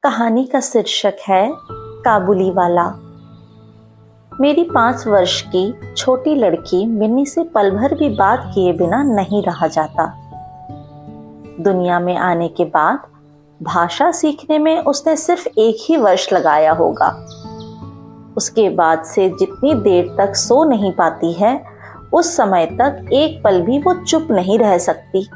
कहानी का शीर्षक है काबुली वाला। मेरी 5 वर्ष की छोटी लड़की मिन्नी से पल भर भी बात किए बिना नहीं रहा जाता। दुनिया में आने के बाद भाषा सीखने में उसने सिर्फ 1 ही वर्ष लगाया होगा। उसके बाद से जितनी देर तक सो नहीं पाती है, उस समय तक एक पल भी वो चुप नहीं रह सकती।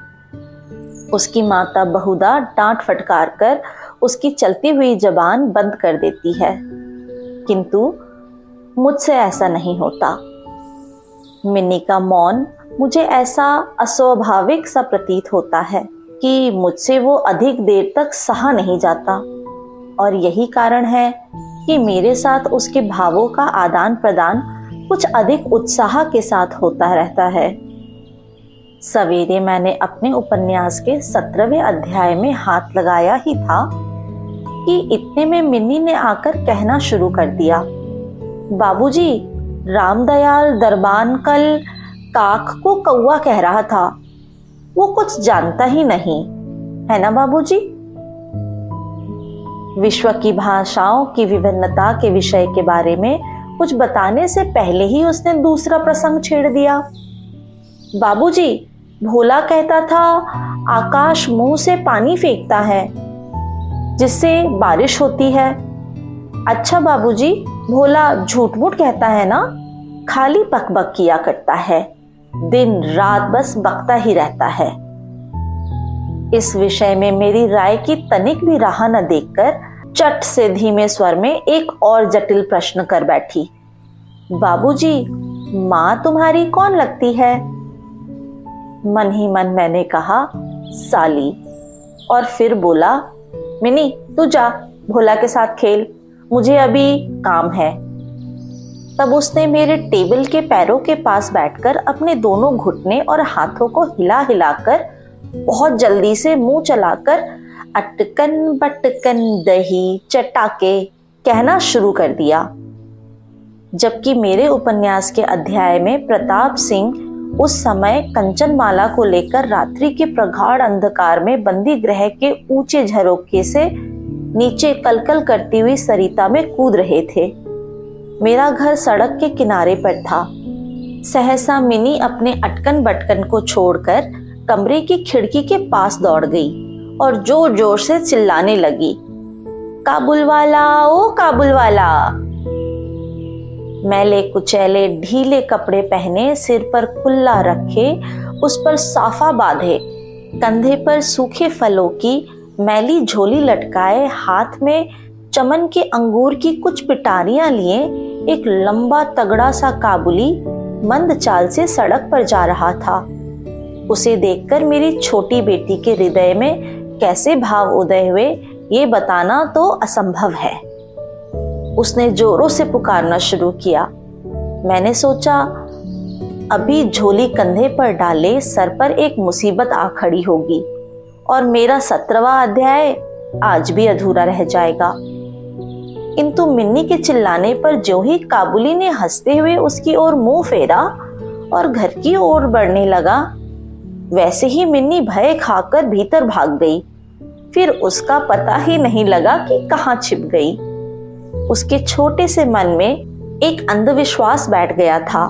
उसकी माता बहुधा डांट फटकार कर उसकी चलती हुई जबान बंद कर देती है, किंतु मुझसे ऐसा नहीं होता। मिन्नी का मौन मुझे ऐसा अस्वाभाविक सा प्रतीत होता है कि मुझसे वो अधिक देर तक सहा नहीं जाता, और यही कारण है कि मेरे साथ उसके भावों का आदान प्रदान कुछ अधिक उत्साह के साथ होता रहता है। सवेरे मैंने अपने उपन्यास के 17वें अध्याय में हाथ लगाया ही था कि इतने में मिन्नी ने आकर कहना शुरू कर दिया, बाबूजी, रामदयाल दरबान कल काक को कौवा कह रहा था। वो कुछ जानता ही नहीं है ना बाबूजी। विश्व की भाषाओं की विभिन्नता के विषय के बारे में कुछ बताने से पहले ही उसने दूसरा प्रसंग छेड़ दिया। बाबूजी, भोला कहता था आकाश मुंह से पानी फेंकता है जिससे बारिश होती है। अच्छा बाबूजी, भोला झूठ मूठ कहता है ना, खाली बकबक किया करता है, दिन रात बस बकता ही रहता है। इस विषय में मेरी राय की तनिक भी राह न देखकर चट से धीमे स्वर में एक और जटिल प्रश्न कर बैठी, बाबूजी, माँ तुम्हारी कौन लगती है? मन ही मन मैंने कहा, साली, और फिर बोला, मिनी तू जा भोला के साथ खेल, मुझे अभी काम है। तब उसने मेरे टेबल के पैरों के पास बैठकर अपने दोनों घुटने और हाथों को हिला हिलाकर बहुत जल्दी से मुंह चलाकर अटकन बटकन दही चटाके कहना शुरू कर दिया। जबकि मेरे उपन्यास के अध्याय में प्रताप सिंह उस समय कंचनमाला को लेकर रात्रि के प्रगाढ़ अंधकार में बंदी गृह के ऊंचे झरोखे से नीचे कलकल करती हुई सरिता में कूद रहे थे। मेरा घर सड़क के किनारे पर था। सहसा मिनी अपने अटकन बटकन को छोड़कर कमरे की खिड़की के पास दौड़ गई और जोर जोर से चिल्लाने लगी, काबुल वाला, ओ काबुल वाला। मैले कुचैले ढीले कपड़े पहने, सिर पर कुल्ला रखे, उस पर साफा बांधे, कंधे पर सूखे फलों की मैली झोली लटकाए, हाथ में चमन के अंगूर की कुछ पिटारियां लिए एक लंबा तगड़ा सा काबुली मंद चाल से सड़क पर जा रहा था। उसे देखकर मेरी छोटी बेटी के हृदय में कैसे भाव उदय हुए ये बताना तो असंभव है। उसने जोरों से पुकारना शुरू किया। मैंने सोचा, अभी झोली कंधे पर डाले सर पर एक मुसीबत आ खड़ी होगी और मेरा 17वां अध्याय आज भी अधूरा रह जाएगा। किंतु मिन्नी के चिल्लाने पर जो ही काबुली ने हंसते हुए उसकी ओर मुंह फेरा और घर की ओर बढ़ने लगा, वैसे ही मिन्नी भय खाकर भीतर भाग गई। फिर उसका पता ही नहीं लगा कि कहाँ छिप गई। उसके छोटे से मन में एक अंधविश्वास बैठ गया था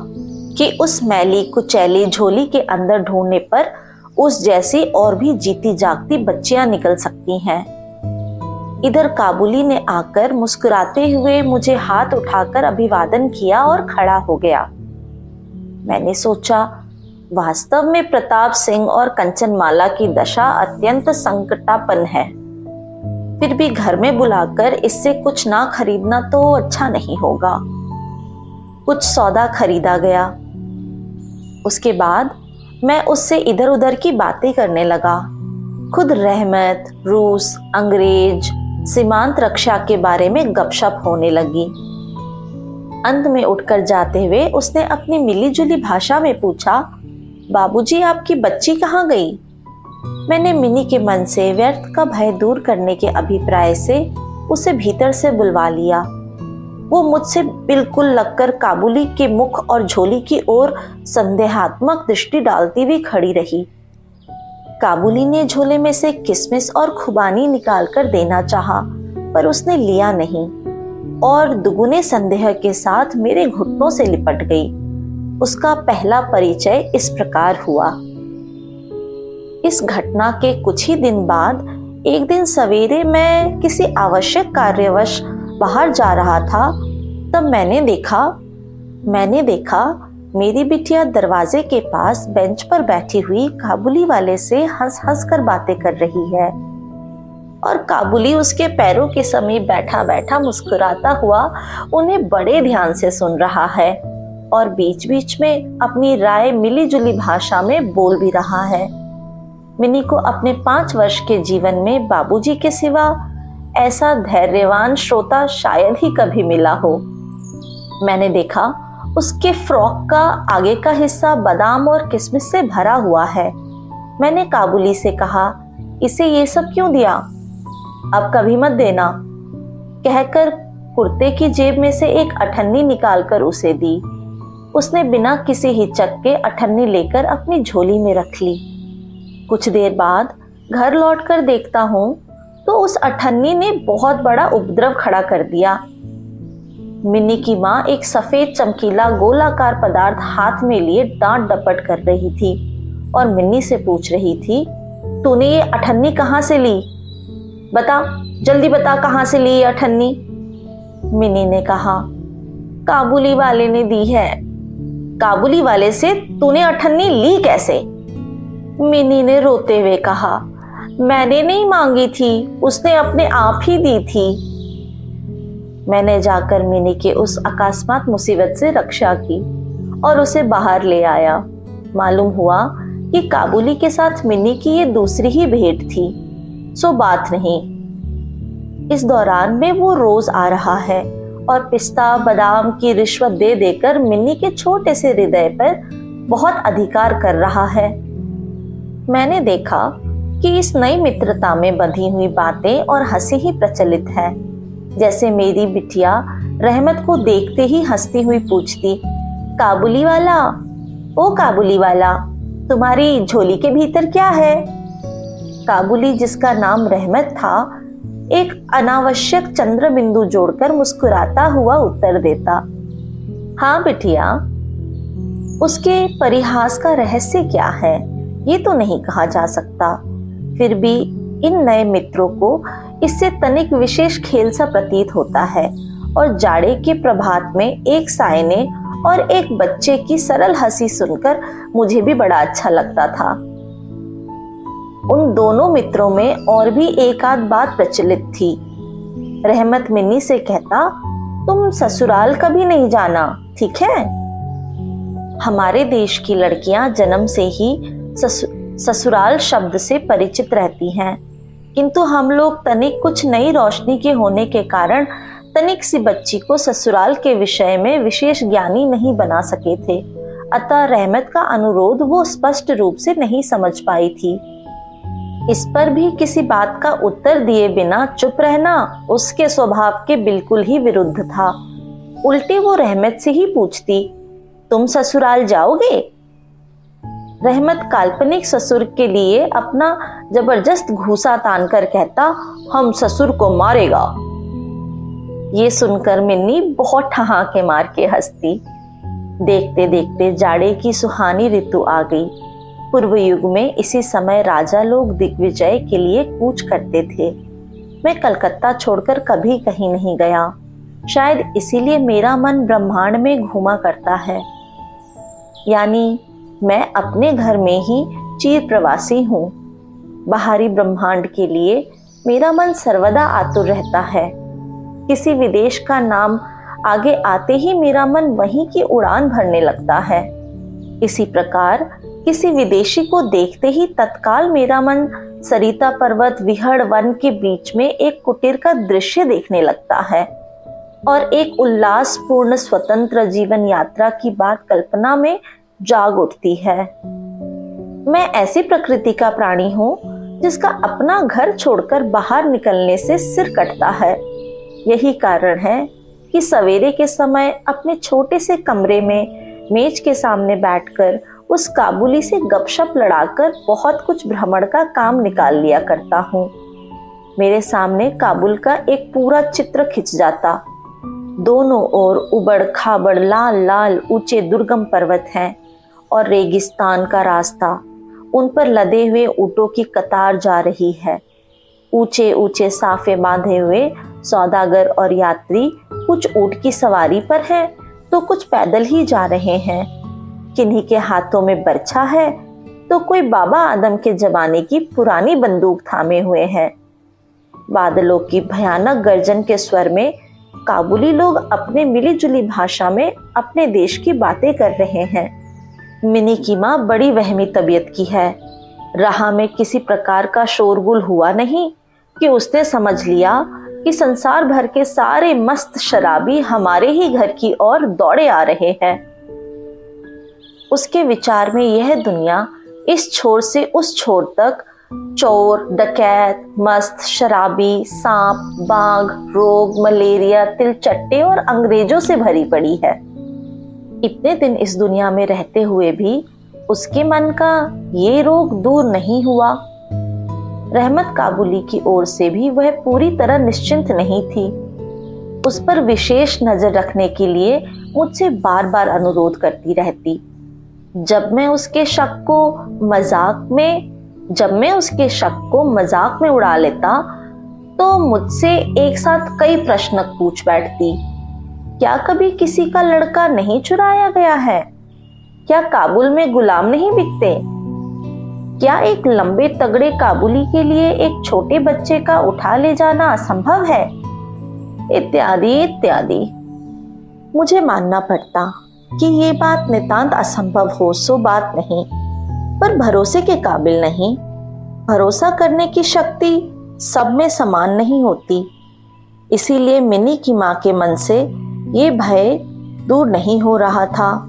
कि उस मैली कुचैली झोली के अंदर ढूंढने पर उस जैसी और भी जीती जागती बच्चियां निकल सकती हैं। इधर काबुली ने आकर मुस्कुराते हुए मुझे हाथ उठाकर अभिवादन किया और खड़ा हो गया। मैंने सोचा, वास्तव में प्रताप सिंह और कंचनमाला की दशा अत्यंत संकटापन्न है। फिर भी घर में बुलाकर इससे कुछ ना खरीदना तो अच्छा नहीं होगा। कुछ सौदा खरीदा गया। उसके बाद मैं उससे इधर उधर की बातें करने लगा। खुद रहमत, रूस, अंग्रेज, सीमांत रक्षा के बारे में गपशप होने लगी। अंत में उठकर जाते हुए उसने अपनी मिलीजुली भाषा में पूछा, बाबूजी, आपकी बच्ची कहाँ गई? मैंने मिनी के मन से व्यर्थ का भय दूर करने के अभिप्राय से उसे भीतर से बुलवा लिया। वो मुझसे बिल्कुल लगकर काबुली के मुख और झोली की ओर संदेहात्मक दृष्टि डालती हुई खड़ी रही। काबुली ने झोले में से किशमिश और खुबानी निकालकर देना चाहा, पर उसने लिया नहीं और दुगुने संदेह के साथ मेरे घुटनों से लिपट गई। उसका पहला परिचय इस प्रकार हुआ। इस घटना के कुछ ही दिन बाद एक दिन सवेरे मैं किसी आवश्यक कार्यवश बाहर जा रहा था, तब मैंने देखा मेरी बिटिया दरवाजे के पास बेंच पर बैठी हुई काबुली वाले से हंस हंस कर बातें कर रही है और काबुली उसके पैरों के समीप बैठा बैठा मुस्कुराता हुआ उन्हें बड़े ध्यान से सुन रहा है और बीच बीच में अपनी राय मिली जुली भाषा में बोल भी रहा है। मिनी को अपने 5 वर्ष के जीवन में बाबूजी के सिवा ऐसा धैर्यवान श्रोता शायद ही कभी मिला हो। मैंने देखा उसके फ्रॉक का आगे का हिस्सा बादाम और किशमिश से भरा हुआ है। मैंने काबुली से कहा, इसे ये सब क्यों दिया? अब कभी मत देना, कहकर कुर्ते की जेब में से एक अठन्नी निकालकर उसे दी। उसने बिना किसी हिचक के अठन्नी लेकर अपनी झोली में रख ली। कुछ देर बाद घर लौटकर देखता हूँ तो उस अठन्नी ने बहुत बड़ा उपद्रव खड़ा कर दिया। मिन्नी की माँ एक सफेद चमकीला गोलाकार पदार्थ हाथ में लिए डांट डपट कर रही थी और मिन्नी से पूछ रही थी, तूने ये अठन्नी कहाँ से ली? बता, जल्दी बता, कहाँ से ली ये अठन्नी? मिन्नी ने कहा, काबुली वाले ने दी है। काबुली वाले से तूने अठन्नी ली कैसे? मिनी ने रोते हुए कहा, मैंने नहीं मांगी थी, उसने अपने आप ही दी थी। मैंने जाकर मिनी के उस अकस्मात मुसीबत से रक्षा की और उसे बाहर ले आया। मालूम हुआ कि काबुली के साथ मिनी की ये दूसरी ही भेंट थी, सो बात नहीं। इस दौरान में वो रोज आ रहा है और पिस्ता बादाम की रिश्वत दे देकर मिनी के छोटे से हृदय पर बहुत अधिकार कर रहा है। मैंने देखा कि इस नई मित्रता में बंधी हुई बातें और हंसी ही प्रचलित है। जैसे मेरी बिटिया रहमत को देखते ही हंसती हुई पूछती, काबुली वाला, ओ काबुली वाला, तुम्हारी झोली के भीतर क्या है? काबुली, जिसका नाम रहमत था, एक अनावश्यक चंद्र बिंदु जोड़कर मुस्कुराता हुआ उत्तर देता, हाँ बिटिया। उसके परिहास का रहस्य क्या है ये तो नहीं कहा जा सकता, फिर भी इन नए मित्रों को इससे तनिक विशेष खेल सा प्रतीत होता है और जाड़े के प्रभात में एक सायने और एक बच्चे की सरल हंसी सुनकर मुझे भी बड़ा अच्छा लगता था। उन दोनों मित्रों में और भी एक आध बात प्रचलित थी। रहमत मिन्नी से कहता, तुम ससुराल कभी नहीं जाना, ठीक है? हमारे देश की लड़कियां जन्म से ही ससुराल शब्द से परिचित रहती हैं, किंतु हम लोग तनिक कुछ नई रोशनी के होने के कारण तनिक सी बच्ची को ससुराल के विषय में विशेष ज्ञानी नहीं बना सके थे। अतः रहमत का अनुरोध वो स्पष्ट रूप से नहीं समझ पाई थी। इस पर भी किसी बात का उत्तर दिए बिना चुप रहना उसके स्वभाव के बिल्कुल ही विरुद्ध था। उल्टे वो रहमत से ही पूछती, तुम ससुराल जाओगे? रहमत काल्पनिक ससुर के लिए अपना जबरदस्त घूसा तानकर कहता, हम ससुर को मारेगा। ये सुनकर मिन्नी बहुत ठहाके मार के हंसती। देखते देखते जाड़े की सुहानी ऋतु आ गई। पूर्व युग में इसी समय राजा लोग दिग्विजय के लिए कूच करते थे। मैं कलकत्ता छोड़कर कभी कहीं नहीं गया, शायद इसीलिए मेरा मन ब्रह्मांड में घूमा करता है, यानी मैं अपने घर में ही चिर प्रवासी हूँ। बाहरी ब्रह्मांड के लिए मेरा मन सर्वदा आतुर रहता है। किसी विदेश का नाम आगे आते ही मेरा मन वहीं की उड़ान भरने लगता है। इसी प्रकार किसी विदेशी को देखते ही तत्काल मेरा मन सरिता पर्वत विहड़ वन के बीच में एक कुटीर का दृश्य देखने लगता है और एक उल्लासपूर्ण स्वतंत्र जीवन यात्रा की बात कल्पना में जाग उठती है। मैं ऐसी प्रकृति का प्राणी हूँ जिसका अपना घर छोड़कर बाहर निकलने से सिर कटता है। यही कारण है कि सवेरे के समय अपने छोटे से कमरे में मेज के सामने बैठकर उस काबुली से गपशप लड़ाकर बहुत कुछ भ्रमण का काम निकाल लिया करता हूँ। मेरे सामने काबुल का एक पूरा चित्र खिंच जाता। दोनों ओर उबड़ खाबड़ लाल लाल ऊंचे दुर्गम पर्वत हैं और रेगिस्तान का रास्ता। उन पर लदे हुए ऊंटों की कतार जा रही है। ऊंचे ऊंचे साफे बांधे हुए सौदागर और यात्री कुछ ऊंट की सवारी पर हैं तो कुछ पैदल ही जा रहे हैं। किन्हीं के हाथों में बर्छा है तो कोई बाबा आदम के जमाने की पुरानी बंदूक थामे हुए हैं। बादलों की भयानक गर्जन के स्वर में काबुली लोग अपने मिली जुली भाषा में अपने देश की बातें कर रहे हैं। मिनी की माँ बड़ी वहमी तबीयत की है। राह में किसी प्रकार का शोरगुल हुआ नहीं कि उसने समझ लिया कि संसार भर के सारे मस्त शराबी हमारे ही घर की ओर दौड़े आ रहे हैं। उसके विचार में यह दुनिया इस छोर से उस छोर तक चोर, डकैत, मस्त, शराबी, सांप, बाघ, रोग, मलेरिया, तिलचट्टे और अंग्रेजों से भरी पड़ी है। इतने दिन इस दुनिया में रहते हुए भी उसके मन का ये रोग दूर नहीं हुआ। रहमत काबुली की ओर से भी वह पूरी तरह निश्चिंत नहीं थी। उस पर विशेष नजर रखने के लिए मुझसे बार बार अनुरोध करती रहती। जब मैं उसके शक को मजाक में उड़ा लेता तो मुझसे एक साथ कई प्रश्न पूछ बैठती। क्या कभी किसी का लड़का नहीं चुराया गया है? क्या काबुल में गुलाम नहीं बिकते? क्या एक लंबे तगड़े काबुली के लिए एक छोटे बच्चे का उठा ले जाना असंभव है? इत्यादि इत्यादि। मुझे मानना पड़ता कि ये बात नितांत असंभव हो सो बात नहीं, पर भरोसे के काबिल नहीं। भरोसा करने की शक्ति सब में समान नहीं होती। इसीलिए मिनी की माँ के मन से ये भय दूर नहीं हो रहा था।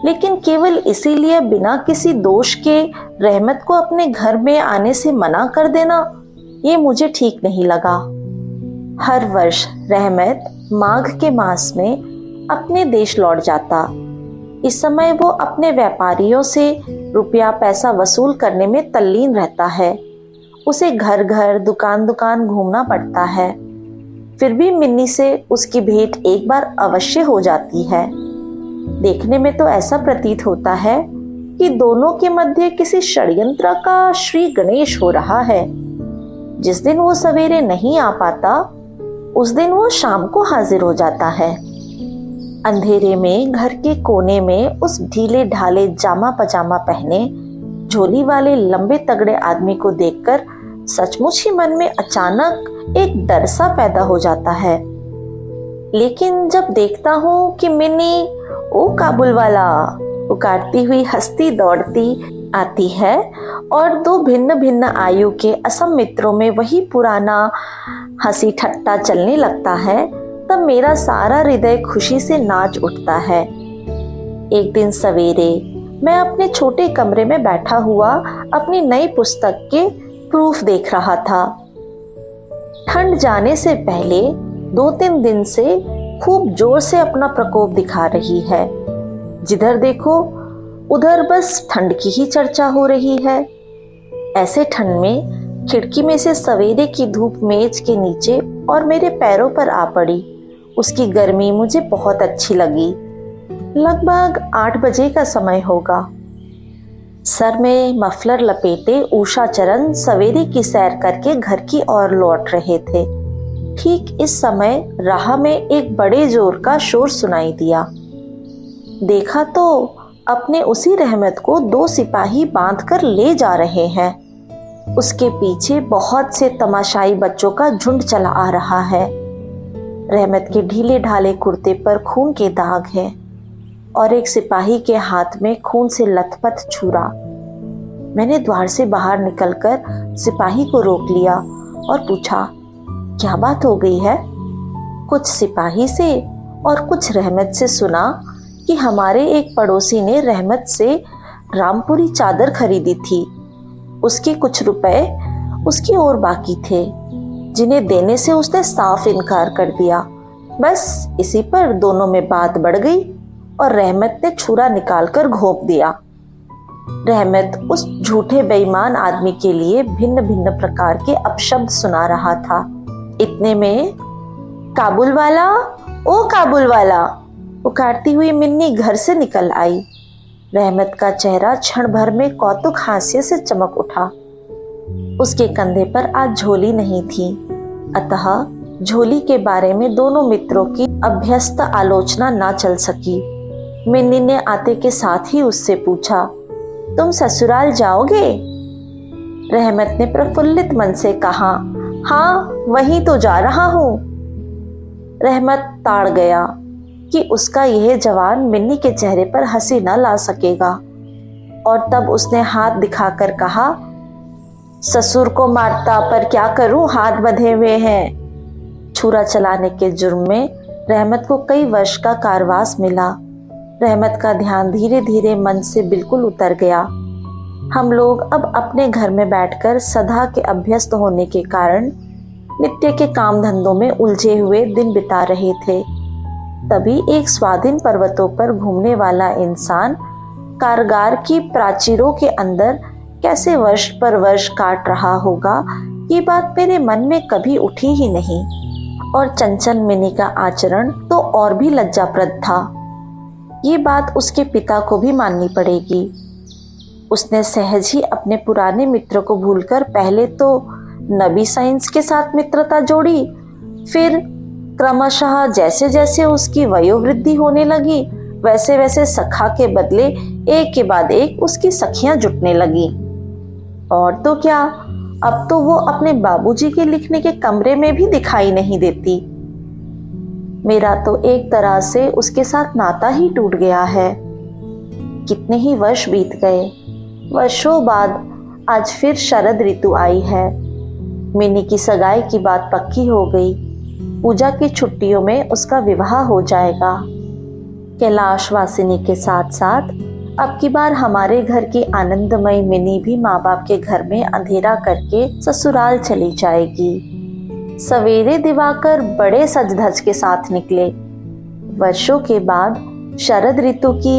लेकिन केवल इसीलिए बिना किसी दोष के रहमत को अपने घर में आने से मना कर देना, ये मुझे ठीक नहीं लगा। हर वर्ष रहमत माघ के मास में अपने देश लौट जाता। इस समय वो अपने व्यापारियों से रुपया पैसा वसूल करने में तल्लीन रहता है। उसे घर घर दुकान दुकान घूमना पड़ता है। फिर भी मिन्नी से उसकी भेंट एक बार अवश्य हो जाती है। देखने में तो ऐसा प्रतीत होता है कि दोनों के मध्य किसी षड्यंत्र का श्री गणेश हो रहा है। जिस दिन वो सवेरे नहीं आ पाता उस दिन वो शाम को हाजिर हो जाता है। अंधेरे में घर के कोने में उस ढीले ढाले जामा पजामा पहने झोली वाले लंबे तगड़े आदमी को देखकर सचमुच ही मन में अचानक एक डर सा पैदा हो जाता है। लेकिन जब देखता हूँ कि मिनी ओ काबुल वाला पुकारती हुई हंसती दौड़ती आती है और दो भिन्न भिन्न आयु के असम मित्रों में वही पुराना हंसी ठट्टा चलने लगता है, तब मेरा सारा हृदय खुशी से नाच उठता है। एक दिन सवेरे मैं अपने छोटे कमरे में बैठा हुआ अपनी नई पुस्तक के प्रूफ देख रहा था। ठंड जाने से पहले 2-3 दिन से खूब जोर से अपना प्रकोप दिखा रही है। जिधर देखो उधर बस ठंड की ही चर्चा हो रही है। ऐसे ठंड में खिड़की में से सवेरे की धूप मेज के नीचे और मेरे पैरों पर आ पड़ी। उसकी गर्मी मुझे बहुत अच्छी लगी। लगभग 8 बजे का समय होगा। सर में मफलर लपेटे उषा चरण सवेरे की सैर करके घर की ओर लौट रहे थे। ठीक इस समय राह में एक बड़े जोर का शोर सुनाई दिया। देखा तो अपने उसी रहमत को 2 सिपाही बांधकर ले जा रहे हैं। उसके पीछे बहुत से तमाशाई बच्चों का झुंड चला आ रहा है। रहमत के ढीले ढाले कुर्ते पर खून के दाग है और एक सिपाही के हाथ में खून से लथपथ छुरा। मैंने द्वार से बाहर निकलकर सिपाही को रोक लिया और पूछा, क्या बात हो गई है? कुछ सिपाही से और कुछ रहमत से सुना कि हमारे एक पड़ोसी ने रहमत से रामपुरी चादर खरीदी थी। उसके कुछ रुपए उसकी ओर बाकी थे, जिन्हें देने से उसने साफ इनकार कर दिया। बस इसी पर दोनों में बात बढ़ गई और रहमत ने छुरा निकालकर घोंप दिया। रहमत उस झूठे बेईमान आदमी के लिए भिन्न भिन्न प्रकार के अपशब्द सुना रहा था। इतने में काबुल वाला, ओ काबुल वाला, पुकारती हुई मिन्नी घर से निकल आई। रहमत का चेहरा क्षण भर में कौतुक हास्य से चमक उठा। उसके कंधे पर आज झोली नहीं थी, अतः झोली के बारे में दोनों मित्रों की अभ्यस्त आलोचना ना चल सकी। मिन्नी ने आते के साथ ही उससे पूछा, तुम ससुराल जाओगे? रहमत ने प्रफुल्लित मन से कहा, हाँ वहीं तो जा रहा हूं। रहमत ताड़ गया कि उसका यह जवान मिन्नी के चेहरे पर हंसी न ला सकेगा, और तब उसने हाथ दिखाकर कहा, ससुर को मारता पर क्या करूं, हाथ बंधे हुए हैं। छुरा चलाने के जुर्म में रहमत को कई वर्ष का कारावास मिला। रहमत का ध्यान धीरे धीरे मन से बिल्कुल उतर गया। हम लोग अब अपने घर में बैठकर सदा के अभ्यस्त होने के कारण नित्य के काम धंधों में उलझे हुए दिन बिता रहे थे। तभी एक स्वाधीन पर्वतों पर घूमने वाला इंसान कारगार की प्राचीरों के अंदर कैसे वर्ष पर वर्ष काट रहा होगा, ये बात मेरे मन में कभी उठी ही नहीं। और चंचल मिनी का आचरण तो और भी लज्जाप्रद था। ये बात उसके पिता को भी माननी पड़ेगी। उसने सहज ही अपने पुराने मित्र को भूलकर पहले तो नबी साइंस के साथ मित्रता जोड़ी, फिर क्रमशः जैसे जैसे उसकी वयोवृद्धि होने लगी वैसे वैसे सखा के बदले एक के बाद एक उसकी सखियां जुटने लगी। और तो क्या, अब तो वो अपने बाबूजी के लिखने के कमरे में भी दिखाई नहीं देती। मेरा तो एक तरह से उसके साथ नाता ही टूट गया है। कितने ही वर्ष बीत गए। वर्षों बाद आज फिर शरद ऋतु आई है। मिनी की सगाई की बात पक्की हो गई। पूजा की छुट्टियों में उसका विवाह हो जाएगा। कैलाश वासिनी के साथ साथ अब की बार हमारे घर की आनंदमयी मिनी भी माँ बाप के घर में अंधेरा करके ससुराल चली जाएगी। सवेरे दिवाकर बड़े सज धज के साथ निकले। वर्षों के बाद शरद ऋतु की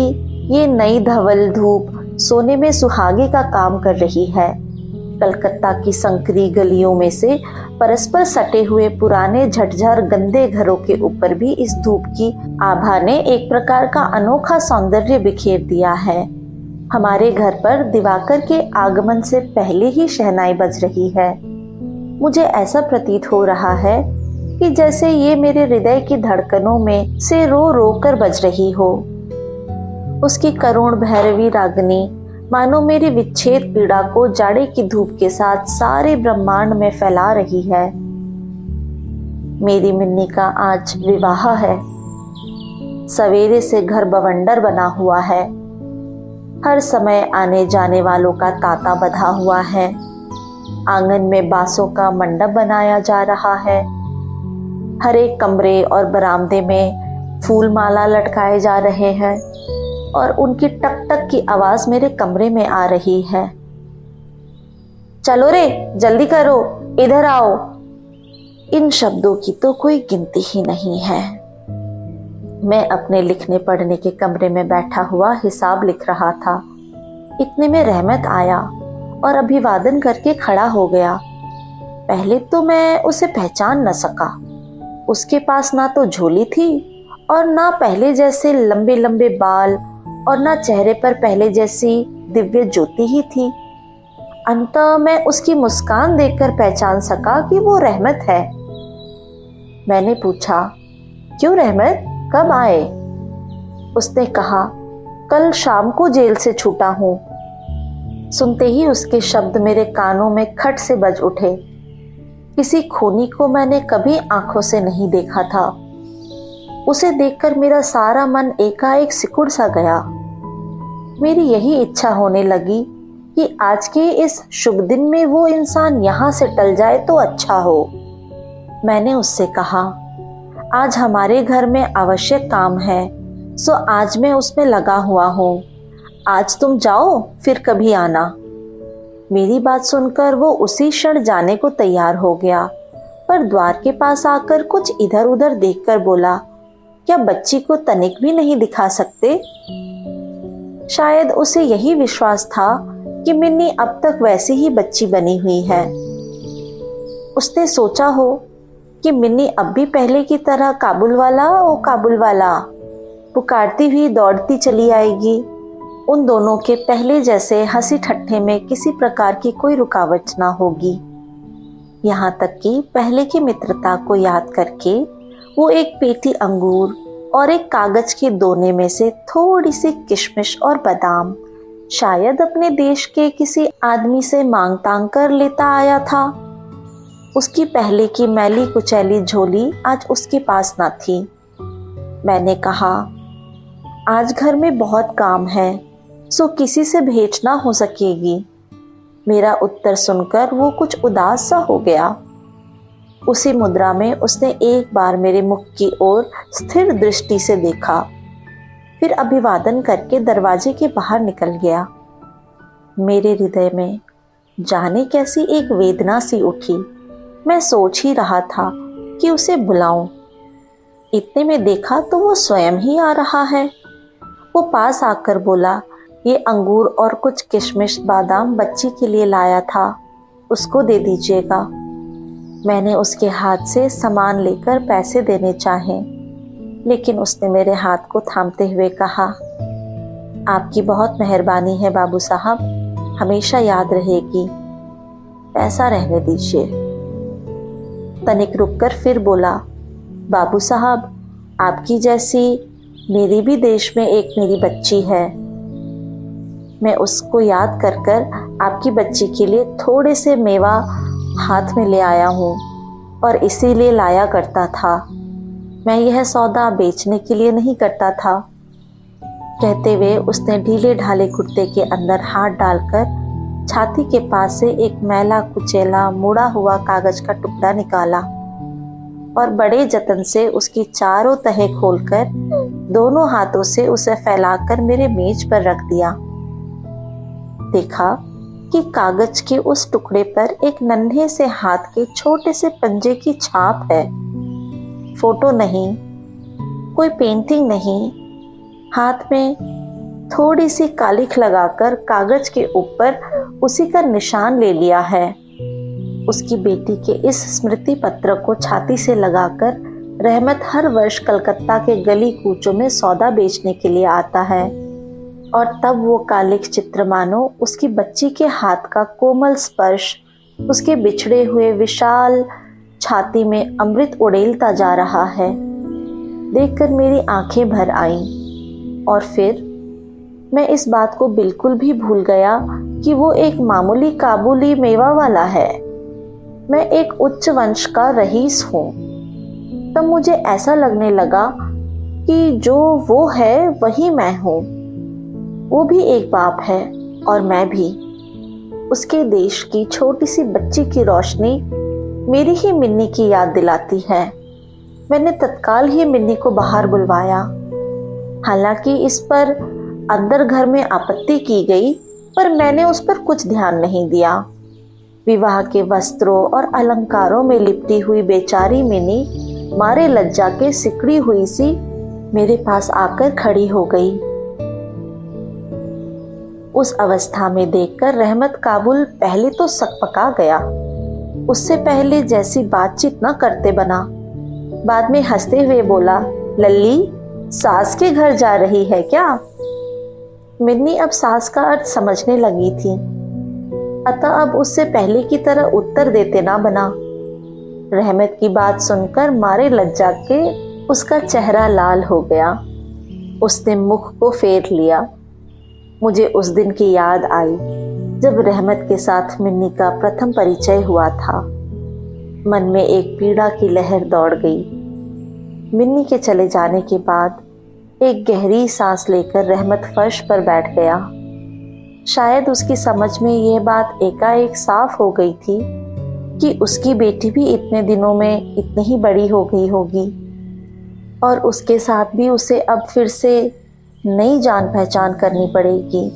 ये नई धवल धूप सोने में सुहागे का काम कर रही है। कलकत्ता की संकरी गलियों में से परस्पर सटे हुए पुराने झटझर गंदे घरों के ऊपर भी इस धूप की आभा ने एक प्रकार का अनोखा सौंदर्य बिखेर दिया है। हमारे घर पर दिवाकर के आगमन से पहले ही शहनाई बज रही है। मुझे ऐसा प्रतीत हो रहा है कि जैसे ये मेरे हृदय की धड़कनों में से रो रो कर बज रही हो। उसकी करुण भैरवी रागनी मानो मेरी विच्छेद पीड़ा को जाड़े की धूप के साथ सारे ब्रह्मांड में फैला रही है। मेरी मिन्नी का आज विवाह है। सवेरे से घर बवंडर बना हुआ है। हर समय आने जाने वालों का तांता बंधा हुआ है। आंगन में बांसों का मंडप बनाया जा रहा है। हर एक कमरे और बरामदे में फूल माला लटकाए जा रहे हैं और उनकी टक टक की आवाज मेरे कमरे में आ रही है। चलो रे, जल्दी करो, इधर आओ। इन शब्दों की तो कोई गिनती ही नहीं है। मैं अपने लिखने पढ़ने के कमरे में बैठा हुआ हिसाब लिख रहा था। इतने में रहमत आया और अभिवादन करके खड़ा हो गया। पहले तो मैं उसे पहचान न सका। उसके पास ना तो झोली थी और ना पहले जैसे लंबे लंबे बाल और ना चेहरे पर पहले जैसी दिव्य ज्योति ही थी। अंततः मैं उसकी मुस्कान देखकर पहचान सका कि वो रहमत है। मैंने पूछा, क्यों रहमत, कब आए? उसने कहा, कल शाम को जेल से छूटा हूं। सुनते ही उसके शब्द मेरे कानों में खट से बज उठे। किसी खूनी को मैंने कभी आंखों से नहीं देखा था। उसे देखकर मेरा सारा मन एकाएक सिकुड़ सा गया। मेरी यही इच्छा होने लगी कि आज के इस शुभ दिन में वो इंसान यहाँ से टल जाए तो अच्छा हो। मैंने उससे कहा, आज हमारे घर में आवश्यक काम है, सो आज मैं उसमें लगा हुआ हूँ। आज तुम जाओ, फिर कभी आना। मेरी बात सुनकर वो उसी क्षण जाने को तैयार हो गया, पर द्वार के पास आकर कुछ इधर उधर देखकर बोला, क्या बच्ची को तनिक भी नहीं दिखा सकते? शायद उसे यही विश्वास था कि मिन्नी अब तक वैसी ही बच्ची बनी हुई है। उसने सोचा हो कि मिन्नी अब भी पहले की तरह काबुल वाला ओ काबुल वाला पुकारती हुई दौड़ती चली आएगी। उन दोनों के पहले जैसे हंसी ठट्ठे में किसी प्रकार की कोई रुकावट ना होगी। यहाँ तक कि पहले की मित्रता को याद करके वो एक पेटी अंगूर और एक कागज के दोने में से थोड़ी सी किशमिश और बादाम शायद अपने देश के किसी आदमी से मांग तांग कर लेता आया था। उसकी पहले की मैली कुचैली झोली आज उसके पास न थी। मैंने कहा, आज घर में बहुत काम है, सो किसी से भेंट ना हो सकेगी। मेरा उत्तर सुनकर वो कुछ उदास सा हो गया। उसी मुद्रा में उसने एक बार मेरे मुख की ओर स्थिर दृष्टि से देखा, फिर अभिवादन करके दरवाजे के बाहर निकल गया। मेरे हृदय में जाने कैसी एक वेदना सी उठी। मैं सोच ही रहा था कि उसे बुलाऊं। इतने में देखा तो वो स्वयं ही आ रहा है। वो पास आकर बोला, ये अंगूर और कुछ किशमिश बादाम बच्ची के लिए लाया था, उसको दे दीजिएगा। मैंने उसके हाथ से सामान लेकर पैसे देने चाहे, लेकिन उसने मेरे हाथ को थामते हुए कहा, आपकी बहुत मेहरबानी है बाबू साहब, हमेशा याद रहेगी, पैसा रहने दीजिए। तनिक रुककर फिर बोला, बाबू साहब, आपकी जैसी मेरी भी देश में एक मेरी बच्ची है। मैं उसको याद कर कर आपकी बच्ची के लिए थोड़े से मेवा हाथ में ले आया हूँ और इसीलिए लाया करता था। मैं यह सौदा बेचने के लिए नहीं करता था। कहते हुए उसने ढीले ढाले कुर्ते के अंदर हाथ डालकर छाती के पास से एक मैला कुचैला मुड़ा हुआ कागज का टुकड़ा निकाला और बड़े जतन से उसकी चारों तहें खोलकर दोनों हाथों से उसे फैलाकर मेरे मेज पर रख दिया। देखा कि कागज के उस टुकड़े पर एक नन्हे से हाथ के छोटे से पंजे की छाप है। फोटो नहीं, कोई पेंटिंग नहीं, हाथ में थोड़ी सी कालिख लगाकर कागज के ऊपर उसी का निशान ले लिया है। उसकी बेटी के इस स्मृति पत्र को छाती से लगाकर रहमत हर वर्ष कलकत्ता के गली कूचों में सौदा बेचने के लिए आता है और तब वो कालिख चित्र मानो उसकी बच्ची के हाथ का कोमल स्पर्श उसके बिछड़े हुए विशाल छाती में अमृत उड़ेलता जा रहा है। देखकर मेरी आंखें भर आईं और फिर मैं इस बात को बिल्कुल भी भूल गया कि वो एक मामूली काबुली मेवा वाला है। मैं एक उच्च वंश का रईस हूँ। तब मुझे ऐसा लगने लगा कि जो वो है वही मैं हूँ। वो भी एक बाप है और मैं भी। उसके देश की छोटी सी बच्ची की रोशनी मेरी ही मिन्नी की याद दिलाती है। मैंने तत्काल ही मिन्नी को बाहर बुलवाया। हालांकि इस पर अंदर घर में आपत्ति की गई, पर मैंने उस पर कुछ ध्यान नहीं दिया। विवाह के वस्त्रों और अलंकारों में लिपटी हुई बेचारी मिनी मारे लज्जा के सिकड़ी हुई सी मेरे पास आकर खड़ी हो गई। उस अवस्था में देखकर रहमत काबुल पहले तो सकपका गया। उससे पहले जैसी बातचीत न करते बना। बाद में हंसते हुए बोला, लल्ली, सास के घर जा रही है क्या? मिन्नी अब सास का अर्थ समझने लगी थी, अतः अब उससे पहले की तरह उत्तर देते ना बना। रहमत की बात सुनकर मारे लज्जा के उसका चेहरा लाल हो गया। उसने मुख को फेर लिया। मुझे उस दिन की याद आई जब रहमत के साथ मिन्नी का प्रथम परिचय हुआ था। मन में एक पीड़ा की लहर दौड़ गई। मिन्नी के चले जाने के बाद एक गहरी सांस लेकर रहमत फर्श पर बैठ गया। शायद उसकी समझ में यह बात एकाएक साफ हो गई थी कि उसकी बेटी भी इतने दिनों में इतनी ही बड़ी हो गई होगी और उसके साथ भी उसे अब फिर से नई जान पहचान करनी पड़ेगी।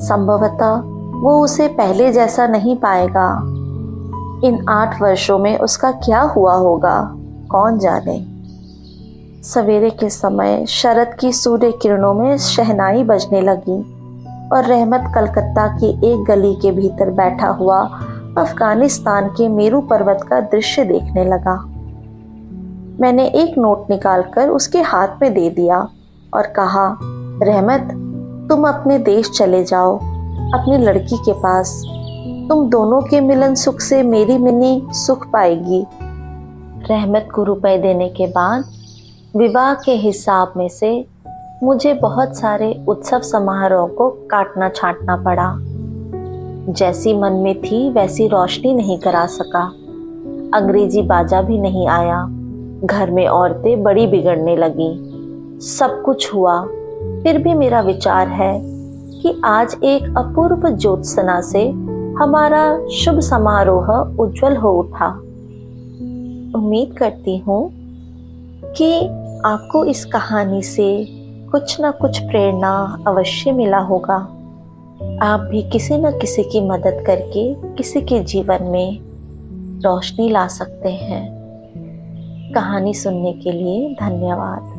संभवतः वो उसे पहले जैसा नहीं पाएगा। इन 8 वर्षों में उसका क्या हुआ होगा, कौन जाने। सवेरे के समय शरद की सूर्य किरणों में शहनाई बजने लगी और रहमत कलकत्ता की एक गली के भीतर बैठा हुआ अफगानिस्तान के मेरू पर्वत का दृश्य देखने लगा। मैंने एक नोट निकालकर उसके हाथ में दे दिया और कहा, रहमत, तुम अपने देश चले जाओ, अपनी लड़की के पास। तुम दोनों के मिलन सुख से मेरी मिनी सुख पाएगी। रहमत को रुपए देने के बाद विवाह के हिसाब में से मुझे बहुत सारे उत्सव समारोह को काटना छांटना पड़ा। जैसी मन में थी वैसी रोशनी नहीं करा सका। अंग्रेजी बाजा भी नहीं आया। घर में औरतें बड़ी बिगड़ने लगी। सब कुछ हुआ, फिर भी मेरा विचार है कि आज एक अपूर्व ज्योत्सना से हमारा शुभ समारोह उज्जवल हो उठा। उम्मीद करती हूँ कि आपको इस कहानी से कुछ न कुछ प्रेरणा अवश्य मिला होगा। आप भी किसी न किसी की मदद करके किसी के जीवन में रोशनी ला सकते हैं। कहानी सुनने के लिए धन्यवाद।